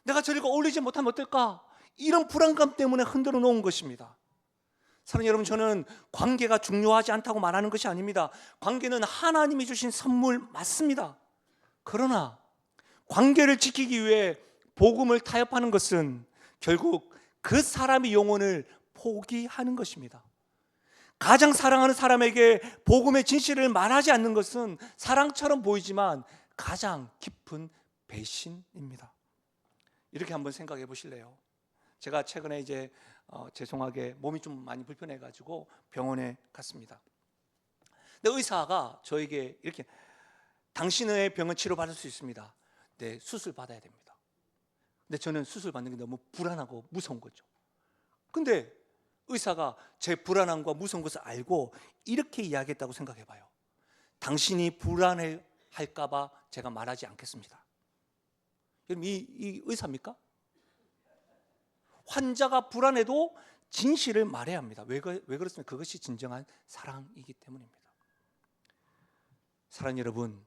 내가 저리가 어울리지 못하면 어떨까, 이런 불안감 때문에 흔들어 놓은 것입니다. 사랑하는 여러분, 저는 관계가 중요하지 않다고 말하는 것이 아닙니다. 관계는 하나님이 주신 선물 맞습니다. 그러나 관계를 지키기 위해 복음을 타협하는 것은 결국 그 사람의 영혼을 포기하는 것입니다. 가장 사랑하는 사람에게 복음의 진실을 말하지 않는 것은 사랑처럼 보이지만 가장 깊은 배신입니다. 이렇게 한번 생각해 보실래요? 제가 최근에 죄송하게 몸이 좀 많이 불편해가지고 병원에 갔습니다. 근데 의사가 저에게 이렇게, 당신의 병은 치료받을 수 있습니다. 네, 수술 받아야 됩니다. 근데 저는 수술 받는 게 너무 불안하고 무서운 거죠. 근데 의사가 제 불안함과 무서운 것을 알고 이렇게 이야기했다고 생각해 봐요. 당신이 불안해 할까 봐 제가 말하지 않겠습니다. 여러분, 이 의사입니까? 환자가 불안해도 진실을 말해야 합니다. 왜 그렇습니까? 그것이 진정한 사랑이기 때문입니다. 사랑하는 여러분,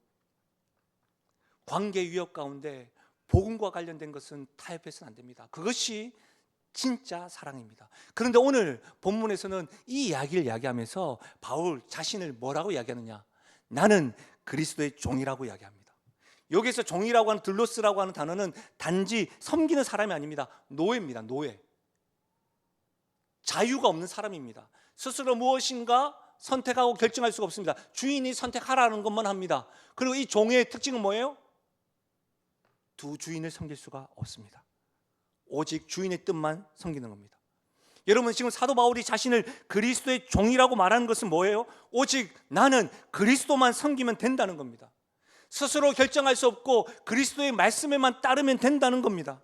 관계 위협 가운데 복음과 관련된 것은 타협해서는 안 됩니다. 그것이 진짜 사랑입니다. 그런데 오늘 본문에서는 이 이야기를 이야기하면서 바울 자신을 뭐라고 이야기하느냐? 나는 그리스도의 종이라고 이야기합니다. 여기서 종이라고 하는, 들로스라고 하는 단어는 단지 섬기는 사람이 아닙니다. 노예입니다. 노예. 자유가 없는 사람입니다. 스스로 무엇인가 선택하고 결정할 수가 없습니다. 주인이 선택하라는 것만 합니다. 그리고 이 종의 특징은 뭐예요? 두 주인을 섬길 수가 없습니다. 오직 주인의 뜻만 섬기는 겁니다. 여러분, 지금 사도 바울이 자신을 그리스도의 종이라고 말하는 것은 뭐예요? 오직 나는 그리스도만 섬기면 된다는 겁니다. 스스로 결정할 수 없고 그리스도의 말씀에만 따르면 된다는 겁니다.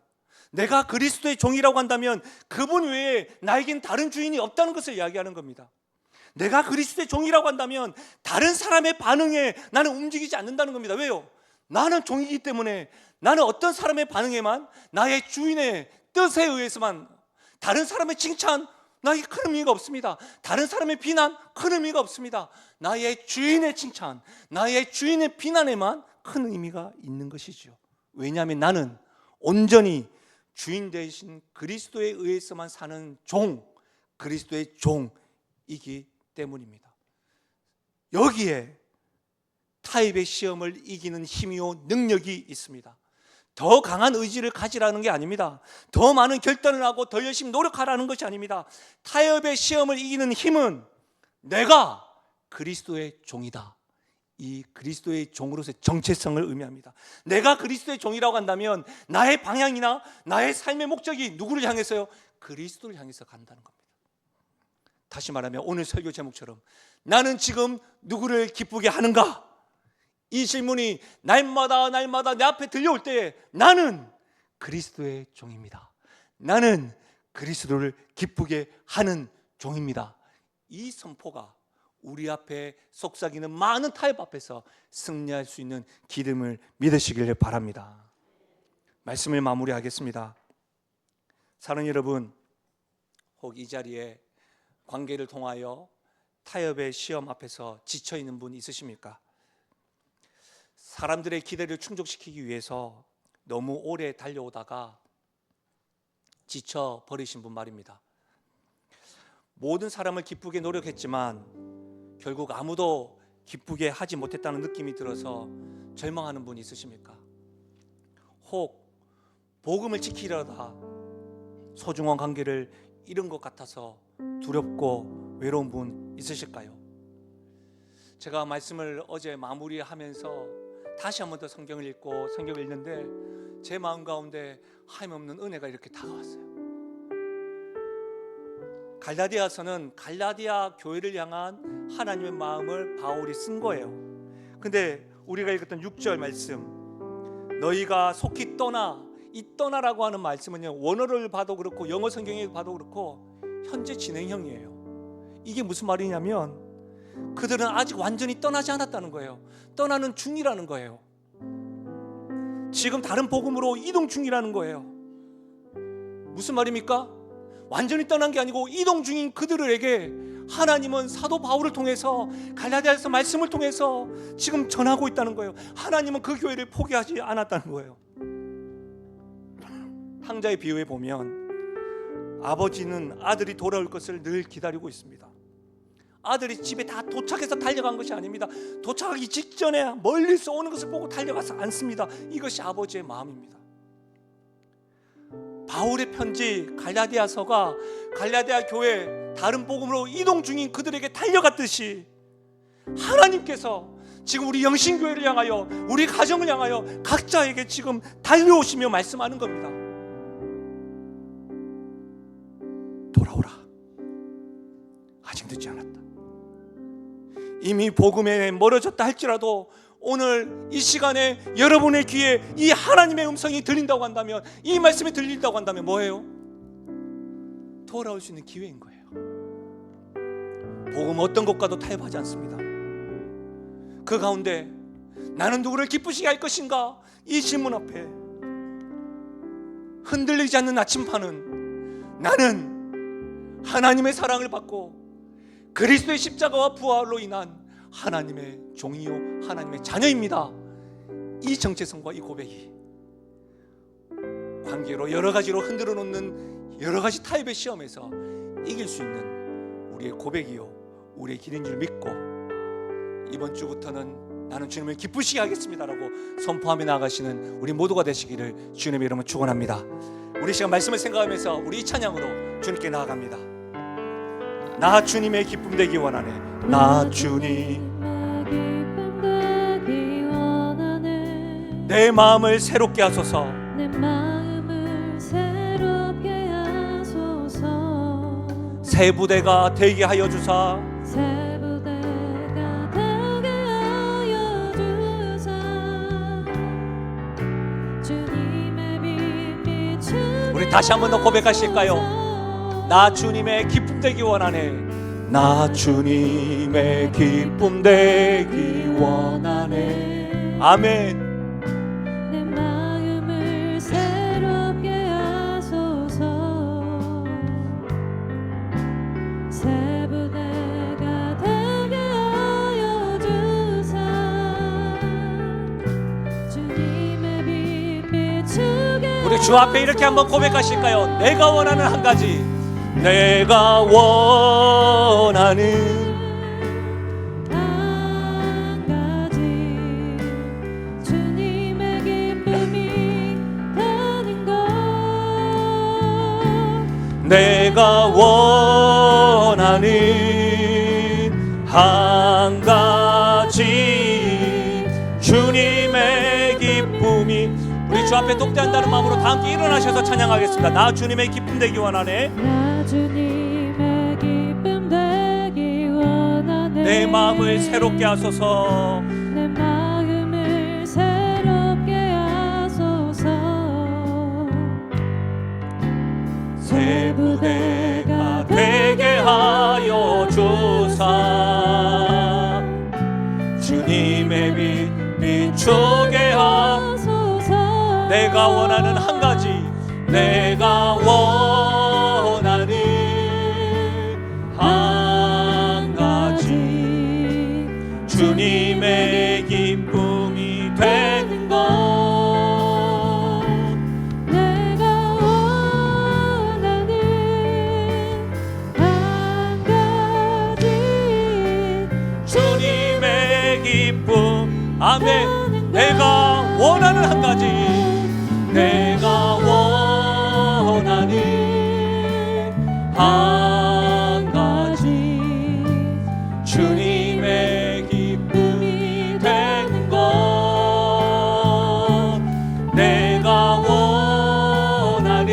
내가 그리스도의 종이라고 한다면 그분 외에 나에겐 다른 주인이 없다는 것을 이야기하는 겁니다. 내가 그리스도의 종이라고 한다면 다른 사람의 반응에 나는 움직이지 않는다는 겁니다. 왜요? 나는 종이기 때문에 나는 어떤 사람의 반응에만, 나의 주인의 뜻에 의해서만, 다른 사람의 칭찬 나에게 큰 의미가 없습니다. 다른 사람의 비난 큰 의미가 없습니다. 나의 주인의 칭찬, 나의 주인의 비난에만 큰 의미가 있는 것이죠. 왜냐하면 나는 온전히 주인 대신 그리스도에 의해서만 사는 종, 그리스도의 종이기 때문입니다. 여기에 타협의 시험을 이기는 힘이요 능력이 있습니다. 더 강한 의지를 가지라는 게 아닙니다. 더 많은 결단을 하고 더 열심히 노력하라는 것이 아닙니다. 타협의 시험을 이기는 힘은 내가 그리스도의 종이다, 이 그리스도의 종으로서의 정체성을 의미합니다. 내가 그리스도의 종이라고 한다면 나의 방향이나 나의 삶의 목적이 누구를 향해서요? 그리스도를 향해서 간다는 겁니다. 다시 말하면 오늘 설교 제목처럼 나는 지금 누구를 기쁘게 하는가? 이 질문이 날마다 내 앞에 들려올 때에 나는 그리스도의 종입니다. 나는 그리스도를 기쁘게 하는 종입니다. 이 선포가 우리 앞에 속삭이는 많은 타협 앞에서 승리할 수 있는 기름을 믿으시기를 바랍니다. 말씀을 마무리하겠습니다. 사랑하는 여러분, 혹 이 자리에 관계를 통하여 타협의 시험 앞에서 지쳐있는 분 있으십니까? 사람들의 기대를 충족시키기 위해서 너무 오래 달려오다가 지쳐버리신 분 말입니다. 모든 사람을 기쁘게 노력했지만 결국 아무도 기쁘게 하지 못했다는 느낌이 들어서 절망하는 분 있으십니까? 혹 복음을 지키려다 소중한 관계를 잃은 것 같아서 두렵고 외로운 분 있으실까요? 제가 말씀을 어제 마무리하면서 다시 한 번 더 성경을 읽고 성경을 읽는데 제 마음 가운데 하염없는 은혜가 이렇게 다가왔어요. 갈라디아서는 갈라디아 교회를 향한 하나님의 마음을 바울이 쓴 거예요. 근데 우리가 읽었던 6절 말씀, 너희가 속히 떠나, 이 떠나라고 하는 말씀은요, 원어를 봐도 그렇고 영어 성경에 봐도 그렇고 현재 진행형이에요. 이게 무슨 말이냐면 그들은 아직 완전히 떠나지 않았다는 거예요. 떠나는 중이라는 거예요. 지금 다른 복음으로 이동 중이라는 거예요. 무슨 말입니까? 완전히 떠난 게 아니고 이동 중인 그들에게 하나님은 사도 바울을 통해서 갈라디아서 말씀을 통해서 지금 전하고 있다는 거예요. 하나님은 그 교회를 포기하지 않았다는 거예요. 탕자의 비유에 보면 아버지는 아들이 돌아올 것을 늘 기다리고 있습니다. 아들이 집에 다 도착해서 달려간 것이 아닙니다. 도착하기 직전에 멀리서 오는 것을 보고 달려가서 않습니다. 이것이 아버지의 마음입니다. 바울의 편지 갈라디아서가 갈라디아 교회 다른 복음으로 이동 중인 그들에게 달려갔듯이 하나님께서 지금 우리 영신교회를 향하여, 우리 가정을 향하여 각자에게 지금 달려오시며 말씀하는 겁니다. 돌아오라. 아직 늦지 않았다. 이미 복음에 멀어졌다 할지라도 오늘 이 시간에 여러분의 귀에 이 하나님의 음성이 들린다고 한다면, 이 말씀이 들린다고 한다면 뭐예요? 돌아올 수 있는 기회인 거예요. 복음 어떤 것과도 타협하지 않습니다. 그 가운데 나는 누구를 기쁘시게 할 것인가? 이 질문 앞에 흔들리지 않는 나침반은 나는 하나님의 사랑을 받고 그리스도의 십자가와 부활로 인한 하나님의 종이요 하나님의 자녀입니다. 이 정체성과 이 고백이 관계로 여러 가지로 흔들어 놓는 여러 가지 타입의 시험에서 이길 수 있는 우리의 고백이요 우리의 길인 줄 믿고 이번 주부터는 나는 주님을 기쁘시게 하겠습니다라고 선포하며 나아가시는 우리 모두가 되시기를 주님의 이름으로 축원합니다. 우리 시간 말씀을 생각하면서 우리 이 찬양으로 주님께 나아갑니다. 나 주님의 기쁨 되기 원하네. 나 주님 기쁨 되기 원하네. 내 마음을 새롭게 하소서. 내 마음을 새롭게 하소서. 새 부대가 되게 하여 주사. 새 부대가 되게 하여 주사. 주님의 빛 비추게 우리 다시 한 번 더 고백하실까요? 나 주님의 기쁨 되기 원하네. 나 주님의 기쁨 되기 원하네. 아멘. 내 마음을 새롭게 하소서. 새 부대가 되게 하여 주사. 주님의 빛 비추게 우리 주 앞에 이렇게 한번 고백하실까요? 내가 원하는 한 가지. 내가 원하는 한 가지. 주님의 기쁨이 되는 것. 내가 원하는 한 가지. 주님의 기쁨이. 우리 주 앞에 독대한다는 마음으로 다 함께 일어나셔서 찬양하겠습니다. 나 주님의 기쁨 되기 원하네. 나 주님의 기쁨 되기 원하네. 내 마음을 새롭게 하소서. 내 마음을 새롭게 하소서. 새 부대가 되게 하여 주사. 주님의 빛 비추게 하소서. 내가 원하는 한 가지. 내가 원하는 한 가지. 주님의 기쁨이 되는 것. 내가 원하는 한 가지. 주님의 기쁨. 아멘. 내가 원하는 한 가지. 내가 원하는 한 가지. 주님의 기쁨이 되는 것. 내가 원하는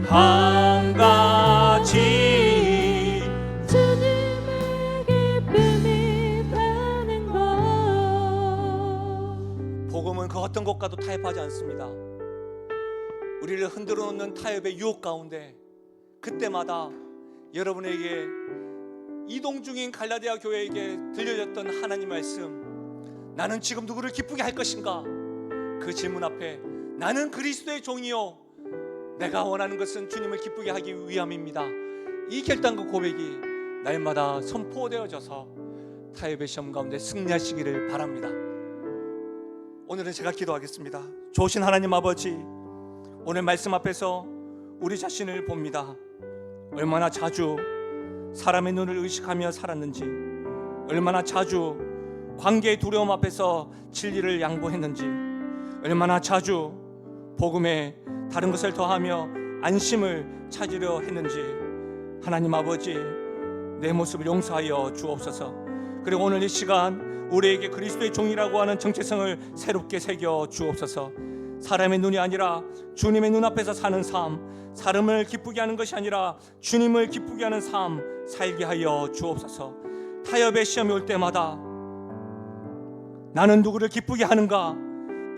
한 가지. 주님의 기쁨이 되는 것. 복음은 그 어떤 것과도 타협하지 않습니다. 우리를 흔들어 놓는 타협의 유혹 가운데 그때마다 여러분에게 이동 중인 갈라디아 교회에게 들려졌던 하나님 말씀, 나는 지금 누구를 기쁘게 할 것인가? 그 질문 앞에 나는 그리스도의 종이요 내가 원하는 것은 주님을 기쁘게 하기 위함입니다. 이 결단과 고백이 날마다 선포되어져서 타협의 시험 가운데 승리하시기를 바랍니다. 오늘은 제가 기도하겠습니다. 좋으신 하나님 아버지, 오늘 말씀 앞에서 우리 자신을 봅니다. 얼마나 자주 사람의 눈을 의식하며 살았는지, 얼마나 자주 관계의 두려움 앞에서 진리를 양보했는지, 얼마나 자주 복음에 다른 것을 더하며 안심을 찾으려 했는지, 하나님 아버지, 내 모습을 용서하여 주옵소서. 그리고 오늘 이 시간 우리에게 그리스도의 종이라고 하는 정체성을 새롭게 새겨 주옵소서. 사람의 눈이 아니라 주님의 눈앞에서 사는 삶, 사람을 기쁘게 하는 것이 아니라 주님을 기쁘게 하는 삶 살게 하여 주옵소서. 타협의 시험이 올 때마다 나는 누구를 기쁘게 하는가?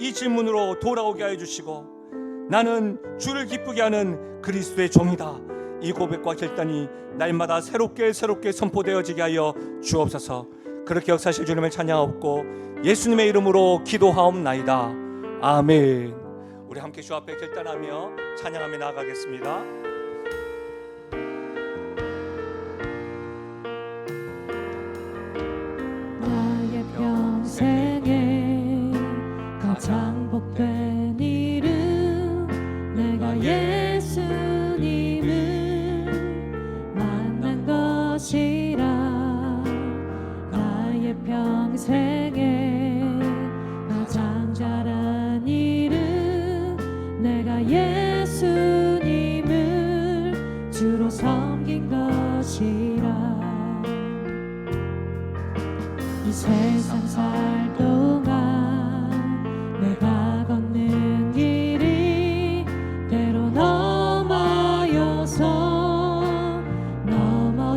이 질문으로 돌아오게 하여 주시고, 나는 주를 기쁘게 하는 그리스도의 종이다, 이 고백과 결단이 날마다 새롭게 선포되어지게 하여 주옵소서. 그렇게 역사하실 주님을 찬양하옵고 예수님의 이름으로 기도하옵나이다. 아멘. 우리 함께 주 앞에 결단하며 찬양하며 나아가겠습니다. 나의 평생에 가장 복된 일은 내가 예수님을 만난 것이라. 나의 평생에 가장 잘한 일은 내가 예수님을 주로 섬긴 것이라.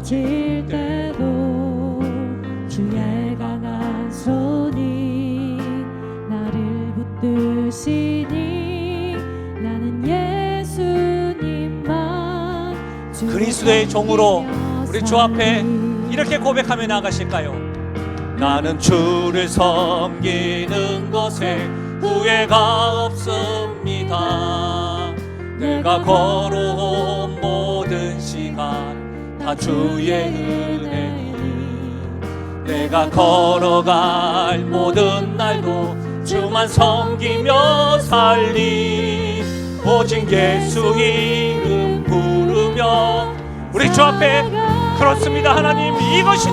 넘어질 때도 주의 강한 손이 나를 붙드시니 나는 예수님만 그리스도의 종으로 우리 주 앞에 이렇게 고백하며 나가실까요? 나는 주를 섬기는 것에 후회가 없습니다. 내가 걸어온 모든 시간 다 주의 은혜니 내가 걸어갈 모든 날도 주만 섬기며 살리 오직 예수 이름 부르며 우리 주 앞에 그렇습니다. 하나님 이것이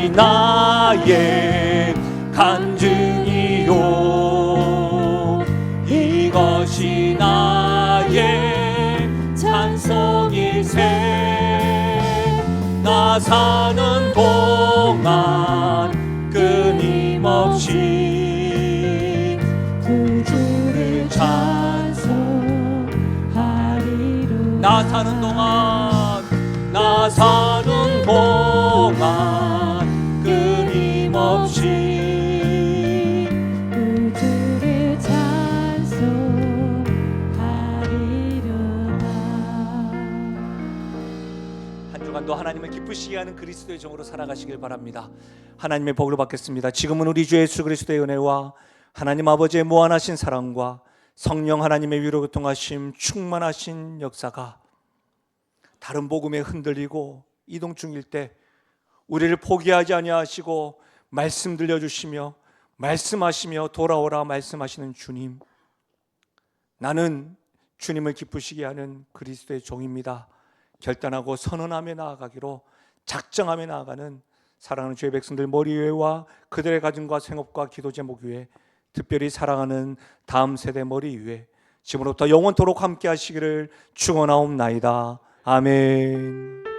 나의 간증이요 이것이 나의 찬송일세 나 사는 동안 끊임없이 구주를 찬송하리로다 나 사는 동안 끊임없이 구주를 찬송하리로다. 한 주간도 하나님을 기쁘시게 하는 그리스도의 종으로 살아가시길 바랍니다. 하나님의 복을 받겠습니다. 지금은 우리 주 예수 그리스도의 은혜와 하나님 아버지의 무한하신 사랑과 성령 하나님의 위로 교통하심 충만하신 역사가 다른 복음에 흔들리고 이동 중일 때 우리를 포기하지 아니하시고 말씀 들려주시며 말씀하시며 돌아오라 말씀하시는 주님, 나는 주님을 기쁘시게 하는 그리스도의 종입니다. 결단하고 선언하며 나아가기로 작정하며 나아가는 사랑하는 주의 백성들 머리 위에와 그들의 가정과 생업과 기도 제목 위에 특별히 사랑하는 다음 세대 머리 위에 지금부터 영원토록 함께 하시기를 축원하옵나이다. 아멘.